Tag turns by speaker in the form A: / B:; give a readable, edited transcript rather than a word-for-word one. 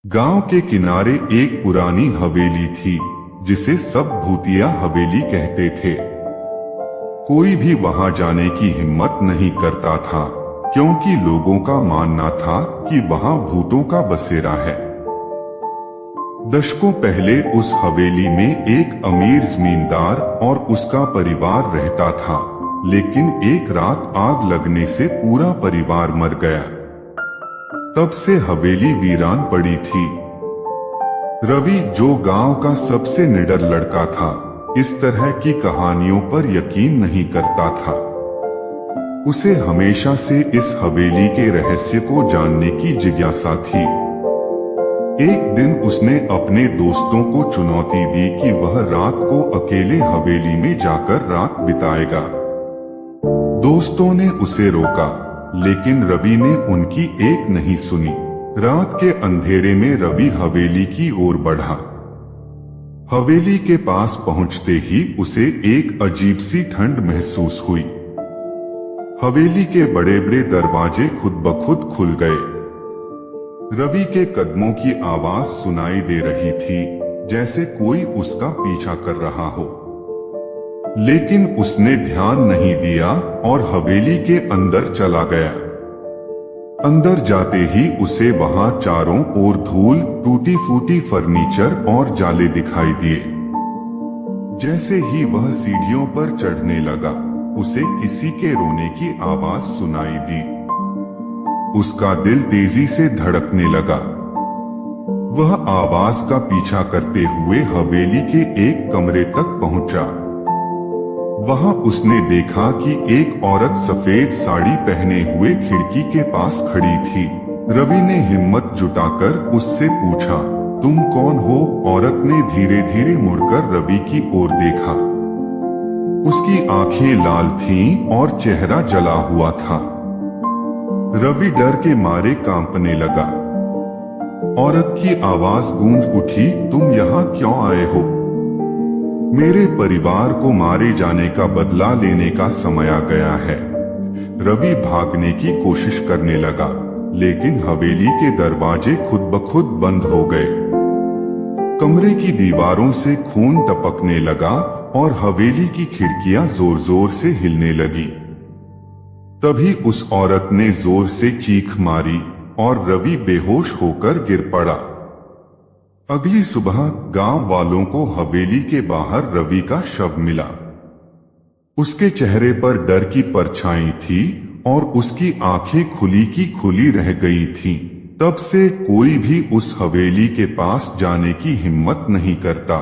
A: गांव के किनारे एक पुरानी हवेली थी जिसे सब भूतिया हवेली कहते थे। कोई भी वहां जाने की हिम्मत नहीं करता था क्योंकि लोगों का मानना था कि वहां भूतों का बसेरा है। दशकों पहले उस हवेली में एक अमीर जमींदार और उसका परिवार रहता था, लेकिन एक रात आग लगने से पूरा परिवार मर गया। तब से हवेली वीरान पड़ी थी। रवि, जो गांव का सबसे निडर लड़का था, इस तरह की कहानियों पर यकीन नहीं करता था। उसे हमेशा से इस हवेली के रहस्य को जानने की जिज्ञासा थी। एक दिन उसने अपने दोस्तों को चुनौती दी कि वह रात को अकेले हवेली में जाकर रात बिताएगा। दोस्तों ने उसे रोका, लेकिन रवि ने उनकी एक नहीं सुनी। रात के अंधेरे में रवि हवेली की ओर बढ़ा। हवेली के पास पहुंचते ही उसे एक अजीब सी ठंड महसूस हुई। हवेली के बड़े बड़े दरवाजे खुद ब खुद खुल गए। रवि के कदमों की आवाज सुनाई दे रही थी, जैसे कोई उसका पीछा कर रहा हो। लेकिन उसने ध्यान नहीं दिया और हवेली के अंदर चला गया। अंदर जाते ही उसे वहां चारों ओर धूल, टूटी फूटी फर्नीचर और जाले दिखाई दिए। जैसे ही वह सीढ़ियों पर चढ़ने लगा, उसे किसी के रोने की आवाज सुनाई दी। उसका दिल तेजी से धड़कने लगा। वह आवाज का पीछा करते हुए हवेली के एक कमरे तक पहुंचा। वहां उसने देखा कि एक औरत सफेद साड़ी पहने हुए खिड़की के पास खड़ी थी। रवि ने हिम्मत जुटाकर उससे पूछा, तुम कौन हो? औरत ने धीरे धीरे मुड़कर रवि की ओर देखा। उसकी आंखें लाल थीं और चेहरा जला हुआ था। रवि डर के मारे कांपने लगा। औरत की आवाज गूंज उठी, तुम यहाँ क्यों आए हो? मेरे परिवार को मारे जाने का बदला लेने का समय आ गया है। रवि भागने की कोशिश करने लगा, लेकिन हवेली के दरवाजे खुद ब खुद बंद हो गए। कमरे की दीवारों से खून टपकने लगा और हवेली की खिड़कियां जोर जोर से हिलने लगी। तभी उस औरत ने जोर से चीख मारी और रवि बेहोश होकर गिर पड़ा। अगली सुबह गांव वालों को हवेली के बाहर रवि का शव मिला। उसके चेहरे पर डर की परछाई थी और उसकी आंखें खुली की खुली रह गई थीं। तब से कोई भी उस हवेली के पास जाने की हिम्मत नहीं करता।